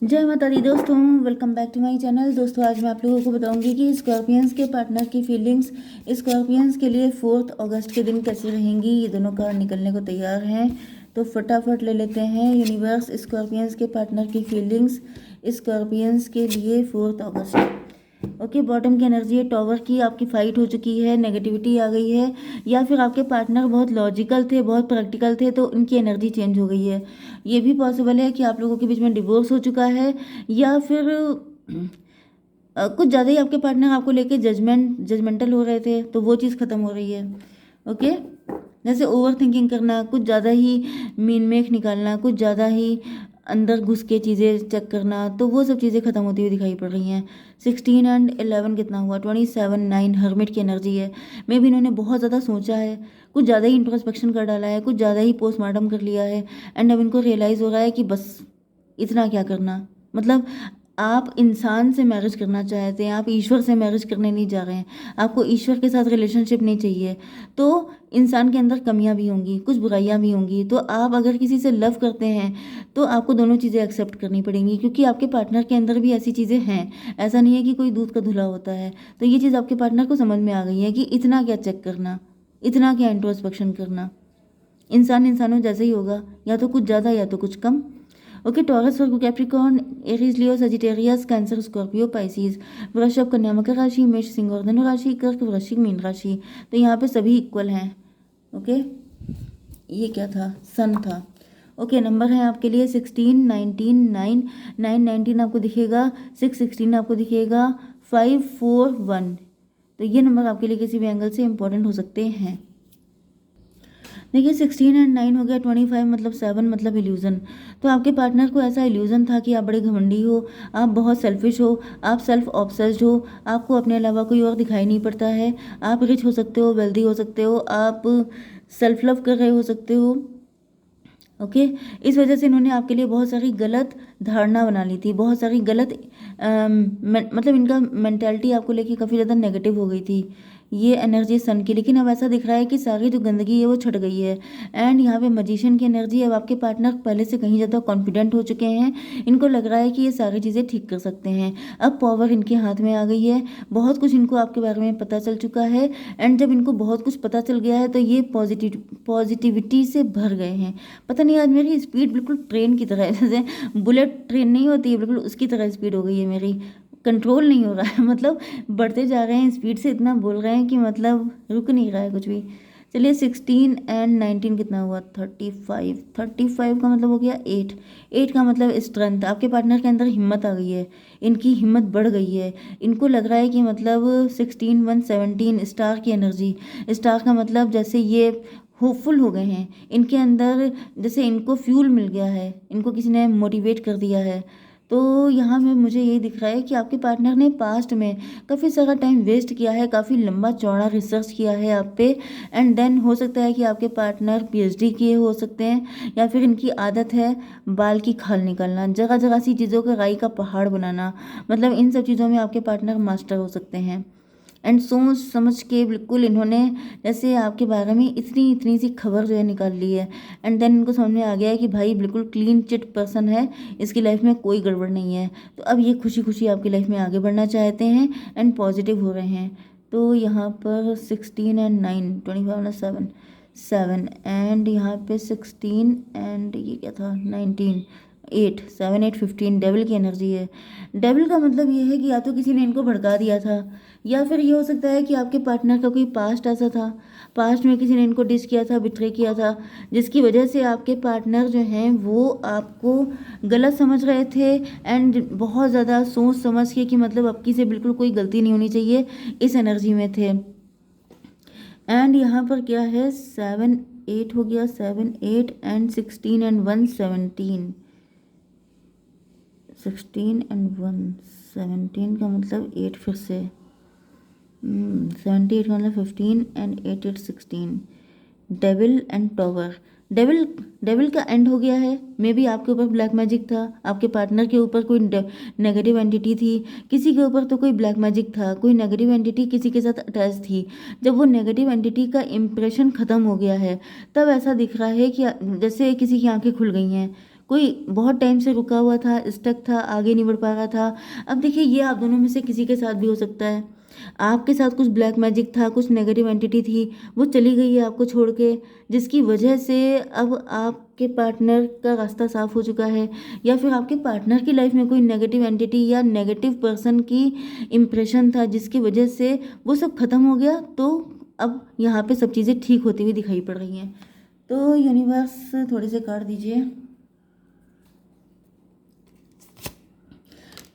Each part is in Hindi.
जय माता दी दोस्तों, welcome back to my channel. दोस्तों आज मैं आप लोगों को बताऊंगी कि स्कॉर्पियंस के पार्टनर की फीलिंग्स स्कॉर्पियंस के लिए 4 अगस्त के दिन कैसी रहेंगी। ये दोनों कार्ड निकलने को तैयार हैं, तो फटाफट ले लेते हैं। यूनिवर्स स्कॉर्पियंस के पार्टनर की फीलिंग्स स्कॉर्पियंस के लिए 4 अगस्त। ओके, बॉटम की एनर्जी है टॉवर की, आपकी फाइट हो चुकी है, नेगेटिविटी आ गई है, या फिर आपके पार्टनर बहुत लॉजिकल थे, बहुत प्रैक्टिकल थे, तो उनकी एनर्जी चेंज हो गई है। ये भी पॉसिबल है कि आप लोगों के बीच में डिवोर्स हो चुका है, या फिर कुछ ज़्यादा ही आपके पार्टनर आपको लेके जजमेंटल हो रहे थे, तो वो चीज़ ख़त्म हो रही है। ओके, जैसे ओवर थिंकिंग करना, कुछ ज़्यादा ही मीन मेक निकालना, कुछ ज़्यादा ही अंदर घुस के चीज़ें चेक करना, तो वो सब चीज़ें ख़त्म होती हुई दिखाई पड़ रही हैं। 16 एंड 11 कितना हुआ? 27, 9 हर्मिट की एनर्जी है। मे भी इन्होंने बहुत ज़्यादा सोचा है, कुछ ज़्यादा ही इंट्रोस्पेक्शन कर डाला है, कुछ ज़्यादा ही पोस्टमार्टम कर लिया है, एंड अब इनको रियलाइज़ हो रहा है कि बस इतना क्या करना। मतलब आप इंसान से मैरिज करना चाहते हैं, आप ईश्वर से मैरिज करने नहीं जा रहे हैं, आपको ईश्वर के साथ रिलेशनशिप नहीं चाहिए। तो इंसान के अंदर कमियां भी होंगी, कुछ बुराइयां भी होंगी, तो आप अगर किसी से लव करते हैं तो आपको दोनों चीज़ें एक्सेप्ट करनी पड़ेंगी, क्योंकि आपके पार्टनर के अंदर भी ऐसी चीज़ें हैं। ऐसा नहीं है कि कोई दूध का धुला होता है। तो ये चीज़ आपके पार्टनर को समझ में आ गई है कि इतना क्या चेक करना, इतना क्या इंट्रोस्पेक्शन करना। इंसान इंसानों जैसे ही होगा, या तो कुछ ज़्यादा या तो कुछ कम। ओके, टॉरस, वर्गो, कैप्रिकॉर्न, एरीज, लियो, सजिटेरियस, कैंसर, स्कॉर्पियो, पाइसिस, वृषभ, कन्या, मकर राशि, मेष, सिंह और धनु राशि, कर्क, वृश्चिक, मीन राशि। तो यहाँ पे सभी इक्वल हैं। ओके, ये क्या था? सन था। ओके, नंबर है आपके लिए 16, 19, 9, 9, 19 आपको दिखेगा, 6, 16 आपको दिखेगा, 5, 4, 1। तो ये नंबर आपके लिए किसी भी एंगल से इंपॉर्टेंट हो सकते हैं। देखिए, 16 एंड 9 हो गया, 25 मतलब 7 मतलब इल्यूज़न। तो आपके पार्टनर को ऐसा इल्यूज़न था कि आप बड़े घमंडी हो, आप बहुत सेल्फिश हो, आप सेल्फ ऑब्सेस्ड हो, आपको अपने अलावा कोई और दिखाई नहीं पड़ता है। आप रिच हो सकते हो, वेल्दी हो सकते हो, आप सेल्फ लव कर रहे हो सकते हो। ओके, इस वजह से इन्होंने आपके लिए बहुत सारी गलत धारणा बना ली थी, बहुत सारी गलत मतलब इनका मेंटालिटी आपको लेके काफ़ी ज़्यादा नेगेटिव हो गई थी, ये एनर्जी सन की। लेकिन अब ऐसा दिख रहा है कि सारी जो गंदगी है वो छट गई है। एंड यहाँ पे मजिशियन की एनर्जी है। अब आपके पार्टनर पहले से कहीं ज़्यादा कॉन्फिडेंट हो चुके हैं, इनको लग रहा है कि ये सारी चीज़ें ठीक कर सकते हैं। अब पावर इनके हाथ में आ गई है, बहुत कुछ इनको आपके बारे में पता चल चुका है। एंड जब इनको बहुत कुछ पता चल गया है तो ये पॉजिटिविटी से भर गए हैं। पता नहीं, आज मेरी स्पीड बिल्कुल ट्रेन की तरह है, जैसे बुलेट ट्रेन नहीं होती है, बिल्कुल उसकी तरह स्पीड हो गई है मेरी। कंट्रोल नहीं हो रहा है, मतलब बढ़ते जा रहे हैं स्पीड से, इतना बोल रहे हैं कि मतलब रुक नहीं रहा है कुछ भी। चलिए, 16 एंड 19 कितना हुआ? 35। 35 का मतलब हो गया 8। 8 का मतलब स्ट्रेंथ। आपके पार्टनर के अंदर हिम्मत आ गई है, इनकी हिम्मत बढ़ गई है। इनको लग रहा है कि मतलब 16, 1, 17 स्टार की एनर्जी। स्टार का मतलब जैसे ये होपफुल हो गए हैं, इनके अंदर जैसे इनको फ्यूल मिल गया है, इनको किसी ने मोटिवेट कर दिया है। तो यहाँ में मुझे ये दिख रहा है कि आपके पार्टनर ने पास्ट में काफ़ी सारा टाइम वेस्ट किया है, काफ़ी लंबा चौड़ा रिसर्च किया है आप पे। एंड देन हो सकता है कि आपके पार्टनर पीएचडी किए हो सकते हैं, या फिर इनकी आदत है बाल की खाल निकालना, जगह जगह सी चीज़ों का राई का पहाड़ बनाना। मतलब इन सब चीज़ों में आपके पार्टनर मास्टर हो सकते हैं। एंड सोच समझ के बिल्कुल इन्होंने जैसे आपके बारे में इतनी इतनी सी खबर जो है निकाल ली है। एंड देन इनको समझ में आ गया है कि भाई बिल्कुल क्लीन चिट पर्सन है, इसकी लाइफ में कोई गड़बड़ नहीं है। तो अब ये खुशी खुशी आपकी लाइफ में आगे बढ़ना चाहते हैं एंड पॉजिटिव हो रहे हैं। तो यहाँ पर 16 एंड 9, 25 7, 7 एंड यहाँ पे 16 एंड ये क्या था? 19, 8, 7, 8, 15 डेविल की एनर्जी है। डेविल का मतलब ये है कि या तो किसी ने इनको भड़का दिया था, या फिर ये हो सकता है कि आपके पार्टनर का कोई पास्ट ऐसा था, पास्ट में किसी ने इनको डिस किया था, बिट्रे किया था, जिसकी वजह से आपके पार्टनर जो हैं वो आपको गलत समझ रहे थे। एंड बहुत ज़्यादा सोच समझ के कि मतलब आपकी से बिल्कुल कोई गलती नहीं होनी चाहिए, इस एनर्जी में थे। एंड यहाँ पर क्या है? 7, 8 हो गया, 7, 8 एंड 16 एंड 1, 17। 16 एंड 1, 17 का मतलब 8 फिर से। 78 का मतलब 15 and 8, 8, 16। Devil and tower. Devil devil का एंड हो गया है। मे बी आपके ऊपर ब्लैक मैजिक था, आपके पार्टनर के ऊपर कोई नेगेटिव एंटिटी थी, किसी के ऊपर तो कोई ब्लैक मैजिक था, कोई नेगेटिव एंटिटी किसी के साथ अटैच थी। जब वो नेगेटिव एंटिटी का इम्प्रेशन ख़त्म हो गया है, तब ऐसा दिख रहा है कि जैसे किसी की आंखें खुल गई हैं, कोई बहुत टाइम से रुका हुआ था, स्टक था, आगे नहीं बढ़ पा रहा था। अब देखिए ये आप दोनों में से किसी के साथ भी हो सकता है। आपके साथ कुछ ब्लैक मैजिक था, कुछ नेगेटिव एंटिटी थी, वो चली गई है आपको छोड़ के, जिसकी वजह से अब आपके पार्टनर का रास्ता साफ हो चुका है। या फिर आपके पार्टनर की लाइफ में कोई नेगेटिव एंटिटी या नेगेटिव पर्सन की इम्प्रेशन था, जिसकी वजह से वो सब खत्म हो गया। तो अब यहाँ पे सब चीज़ें ठीक होती हुई दिखाई पड़ रही हैं। तो यूनिवर्स थोड़े से कार्ड दीजिए।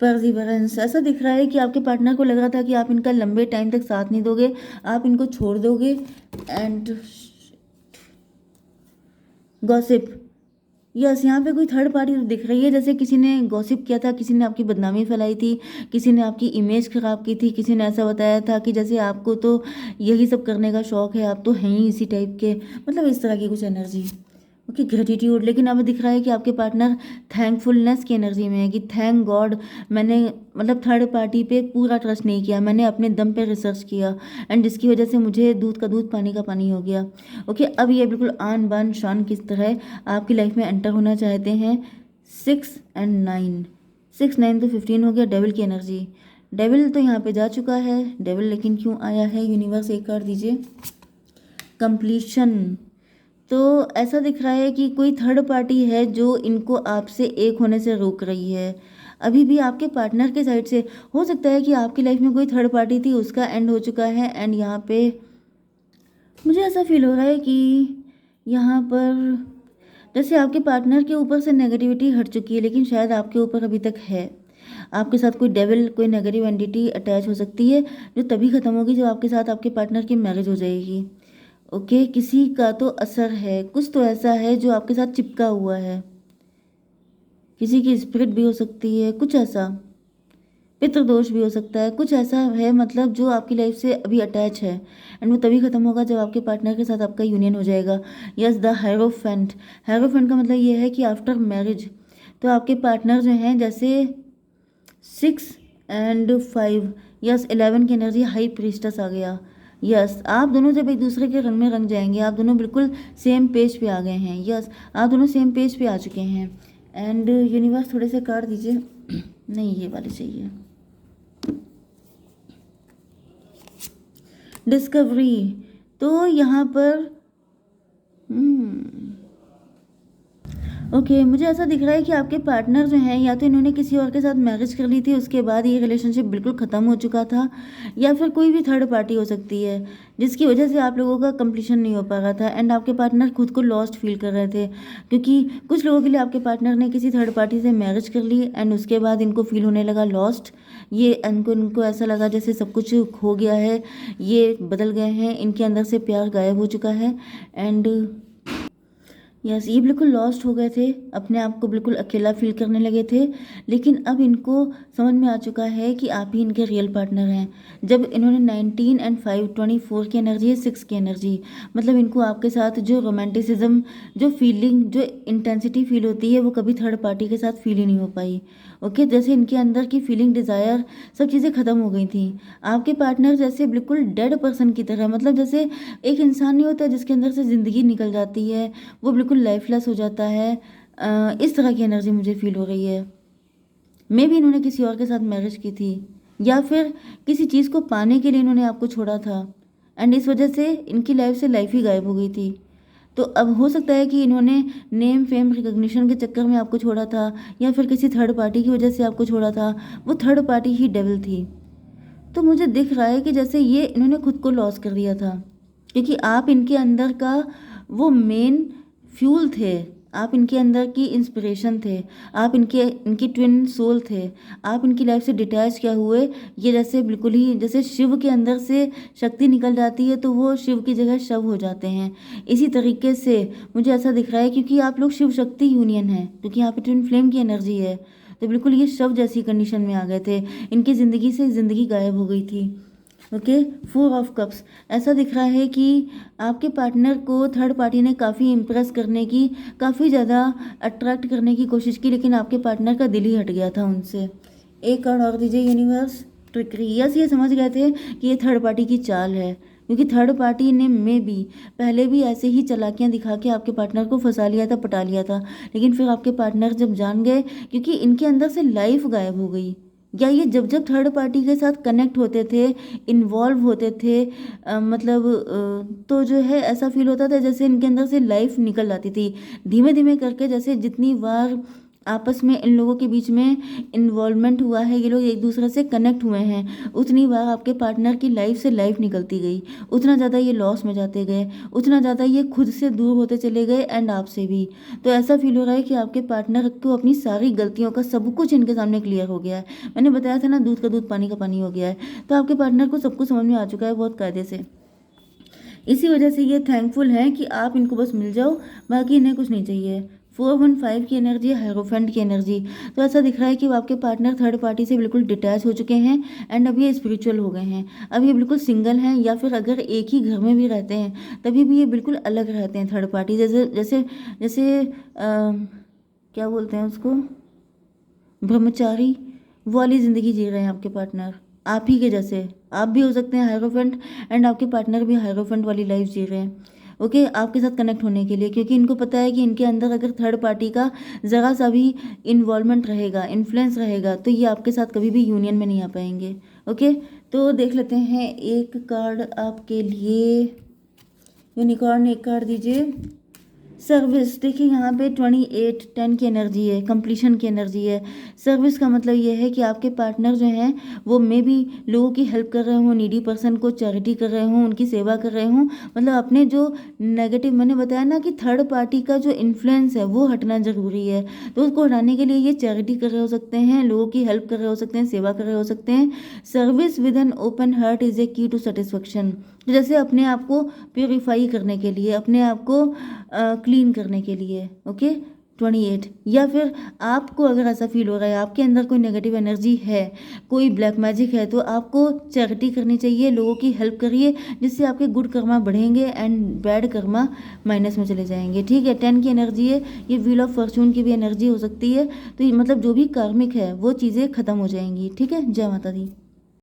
परसिवरेंस, ऐसा दिख रहा है कि आपके पार्टनर को लग रहा था कि आप इनका लंबे टाइम तक साथ नहीं दोगे, आप इनको छोड़ दोगे। एंड गॉसिप, यस, यहाँ पे कोई थर्ड पार्टी तो दिख रही है, जैसे किसी ने गॉसिप किया था, किसी ने आपकी बदनामी फैलाई थी, किसी ने आपकी इमेज खराब की थी, किसी ने ऐसा बताया था कि जैसे आपको तो यही सब करने का शौक है, आप तो हैं ही इसी टाइप के, मतलब इस तरह की कुछ एनर्जी। ओके, ग्रेटिट्यूड, लेकिन अब दिख रहा है कि आपके पार्टनर थैंकफुलनेस की एनर्जी में है कि थैंक गॉड मैंने मतलब थर्ड पार्टी पे पूरा ट्रस्ट नहीं किया, मैंने अपने दम पे रिसर्च किया एंड जिसकी वजह से मुझे दूध का दूध पानी का पानी हो गया। ओके, अब ये बिल्कुल आन बान शान किस तरह आपकी लाइफ में एंटर होना चाहते हैं। 6 एंड 9, 6 9 तो 15 हो गया। डेविल की एनर्जी, डेविल तो यहाँ पे जा चुका है। डेविल लेकिन क्यों आया है? यूनिवर्स एक कार्ड दीजिए। कंप्लीशन, तो ऐसा दिख रहा है कि कोई थर्ड पार्टी है जो इनको आपसे एक होने से रोक रही है। अभी भी आपके पार्टनर के साइड से हो सकता है कि आपकी लाइफ में कोई थर्ड पार्टी थी, उसका एंड हो चुका है। एंड यहाँ पे मुझे ऐसा फील हो रहा है कि यहाँ पर जैसे आपके पार्टनर के ऊपर से नेगेटिविटी हट चुकी है, लेकिन शायद आपके ऊपर अभी तक है। आपके साथ कोई डेविल, कोई नेगेटिव एंटिटी अटैच हो सकती है, जो तभी खत्म होगी जब आपके साथ आपके पार्टनर की मैरिज हो जाएगी। ओके, किसी का तो असर है, कुछ तो ऐसा है जो आपके साथ चिपका हुआ है। किसी की स्पिरिट भी हो सकती है, कुछ ऐसा पितृदोष भी हो सकता है, कुछ ऐसा है मतलब जो आपकी लाइफ से अभी अटैच है एंड वो तभी खत्म होगा जब आपके पार्टनर के साथ आपका यूनियन हो जाएगा। यस, द हायरोफेंट, हायरोफेंट का मतलब ये है कि आफ्टर मैरिज तो आपके पार्टनर जो हैं, जैसे 6 एंड 5, यस 11 की एनर्जी, हाई प्रीस्टस आ गया। यस, आप दोनों जब एक दूसरे के रंग में रंग जाएंगे, आप दोनों बिल्कुल सेम पेज पे आ गए हैं। यस, आप दोनों सेम पेज पे आ चुके हैं। एंड यूनिवर्स थोड़े से कार्ड दीजिए। नहीं, ये वाले चाहिए। डिस्कवरी, तो यहाँ पर ओके, मुझे ऐसा दिख रहा है कि आपके पार्टनर जो हैं, या तो इन्होंने किसी और के साथ मैरिज कर ली थी, उसके बाद ये रिलेशनशिप बिल्कुल ख़त्म हो चुका था, या फिर कोई भी थर्ड पार्टी हो सकती है जिसकी वजह से आप लोगों का कंप्लीशन नहीं हो पा रहा था एंड आपके पार्टनर खुद को लॉस्ट फील कर रहे थे। क्योंकि कुछ लोगों के लिए आपके पार्टनर ने किसी थर्ड पार्टी से मैरिज कर ली एंड उसके बाद इनको फील होने लगा लॉस्ट। ये इनको ऐसा लगा जैसे सब कुछ खो गया है, ये बदल गए हैं, इनके अंदर से प्यार गायब हो चुका है। एंड यस, ये बिल्कुल लॉस्ट हो गए थे, अपने आप को बिल्कुल अकेला फील करने लगे थे। लेकिन अब इनको समझ में आ चुका है कि आप ही इनके रियल पार्टनर हैं। जब इन्होंने 19 एंड 5 24 की एनर्जी है, 6 की एनर्जी, मतलब इनको आपके साथ जो रोमांटिसिज्म, जो फीलिंग, जो इंटेंसिटी फील होती है, वो कभी थर्ड पार्टी के साथ फील ही नहीं हो पाई। ओके, जैसे इनके अंदर की फीलिंग, डिज़ायर, सब चीज़ें ख़त्म हो गई थी। आपके पार्टनर जैसे बिल्कुल डेड पर्सन की तरह, मतलब जैसे एक इंसान नहीं होता जिसके अंदर से ज़िंदगी निकल जाती है, वो बिल्कुल लाइफलेस हो जाता है। इस तरह की एनर्जी मुझे फील हो रही है। मे भी इन्होंने किसी और के साथ मैरिज की थी, या फिर किसी चीज़ को पाने के लिए इन्होंने आपको छोड़ा था एंड इस वजह से इनकी लाइफ से लाइफ ही गायब हो गई थी। तो अब हो सकता है कि इन्होंने नेम फेम रिकग्निशन के चक्कर में आपको छोड़ा था, या फिर किसी थर्ड पार्टी की वजह से आपको छोड़ा था। वो थर्ड पार्टी ही डेविल थी। तो मुझे दिख रहा है कि जैसे ये इन्होंने खुद को लॉस कर दिया था, क्योंकि आप इनके अंदर का वो मेन फ्यूल थे, आप इनके अंदर की इंस्पिरेशन थे, आप इनकी ट्विन सोल थे। आप इनकी लाइफ से डिटैच क्या हुए, ये जैसे बिल्कुल ही जैसे शिव के अंदर से शक्ति निकल जाती है तो वो शिव की जगह शव हो जाते हैं। इसी तरीके से मुझे ऐसा दिख रहा है, क्योंकि आप लोग शिव शक्ति यूनियन है, क्योंकि यहाँ पे ट्विन फ्लेम की एनर्जी है, तो बिल्कुल ये शव जैसी कंडीशन में आ गए थे, इनकी ज़िंदगी से ज़िंदगी गायब हो गई थी। ओके, 4 ऑफ कप्स, ऐसा दिख रहा है कि आपके पार्टनर को थर्ड पार्टी ने काफ़ी इम्प्रेस करने की, काफ़ी ज़्यादा अट्रैक्ट करने की कोशिश की, लेकिन आपके पार्टनर का दिल ही हट गया था उनसे। एक कार्ड और दीजिए यूनिवर्स। ट्रिकरी, यस, ये समझ गए थे कि ये थर्ड पार्टी की चाल है। क्योंकि थर्ड पार्टी ने में भी पहले भी ऐसे ही चालाकियां दिखा के आपके पार्टनर को फंसा लिया था, पटा लिया था, लेकिन फिर आपके पार्टनर जब जान गए, क्योंकि इनके अंदर से लाइफ गायब हो गई। या ये जब जब थर्ड पार्टी के साथ कनेक्ट होते थे, इन्वॉल्व होते थे, तो जो है ऐसा फील होता था जैसे इनके अंदर से लाइफ निकल जाती थी धीमे धीमे करके। जैसे जितनी बार आपस में इन लोगों के बीच में इन्वॉल्वमेंट हुआ है, ये लोग एक दूसरे से कनेक्ट हुए हैं, उतनी बार आपके पार्टनर की लाइफ से लाइफ निकलती गई, उतना ज़्यादा ये लॉस में जाते गए, उतना ज़्यादा ये खुद से दूर होते चले गए एंड आपसे भी। तो ऐसा फील हो रहा है कि आपके पार्टनर को अपनी सारी गलतियों का सब कुछ इनके सामने क्लियर हो गया है। मैंने बताया था ना, दूध का दूध पानी का पानी हो गया है। तो आपके पार्टनर को सब कुछ समझ में आ चुका है बहुत कायदे से। इसी वजह से ये थैंकफुल हैं कि आप इनको बस मिल जाओ, बाकी इन्हें कुछ नहीं चाहिए। 415 की एनर्जी है, हायरोफेंट की एनर्जी। तो ऐसा दिख रहा है कि आपके पार्टनर थर्ड पार्टी से बिल्कुल डिटैच हो चुके हैं एंड अब ये स्पिरिचुअल हो गए हैं। अब ये बिल्कुल सिंगल हैं, या फिर अगर एक ही घर में भी रहते हैं तभी भी ये बिल्कुल अलग रहते हैं थर्ड पार्टी। जैसे जैसे जैसे क्या बोलते हैं उसको, ब्रह्मचारी वाली ज़िंदगी जी रहे हैं आपके पार्टनर, आप ही के जैसे। आप भी हो सकते हैं हायरोफेंट एंड आपके पार्टनर भी हायरोफेंट वाली लाइफ जी रहे हैं। ओके, आपके साथ कनेक्ट होने के लिए, क्योंकि इनको पता है कि इनके अंदर अगर थर्ड पार्टी का ज़रा सा भी इन्वॉल्वमेंट रहेगा, इन्फ्लुएंस रहेगा, तो ये आपके साथ कभी भी यूनियन में नहीं आ पाएंगे। ओके, तो देख लेते हैं एक कार्ड आपके लिए। यूनिकॉर्न एक कार्ड दीजिए। सर्विस, देखिए यहाँ पे 28 10 की एनर्जी है, कंप्लीशन की एनर्जी है। सर्विस का मतलब ये है कि आपके पार्टनर जो हैं वो मे भी लोगों की हेल्प कर रहे हों, नीडी पर्सन को चैरिटी कर रहे हों, उनकी सेवा कर रहे हों। मतलब अपने जो नेगेटिव, मैंने बताया ना कि थर्ड पार्टी का जो इन्फ्लुएंस है वो हटना ज़रूरी है। तो उसको हटाने के लिए ये चैरिटी कर रहे हो सकते हैं, लोगों की हेल्प कर रहे हो सकते हैं, सेवा कर रहे हो सकते हैं। Service with an open heart is a की टू सेटिस्फेक्शन। जैसे अपने आप को प्योरीफाई करने के लिए, अपने आप को क्लीन करने के लिए। ओके, 28। या फिर आपको अगर ऐसा फील हो रहा है आपके अंदर कोई नेगेटिव एनर्जी है, कोई ब्लैक मैजिक है, तो आपको चैरिटी करनी चाहिए, लोगों की हेल्प करिए, जिससे आपके गुड कर्मा बढ़ेंगे एंड बैड कर्मा माइनस में चले जाएंगे। ठीक है, 10 की एनर्जी है, ये व्हील ऑफ फॉर्चून की भी एनर्जी हो सकती है। तो ये मतलब जो भी कार्मिक है वो चीज़ें खत्म हो जाएंगी। ठीक है, जय माता दी।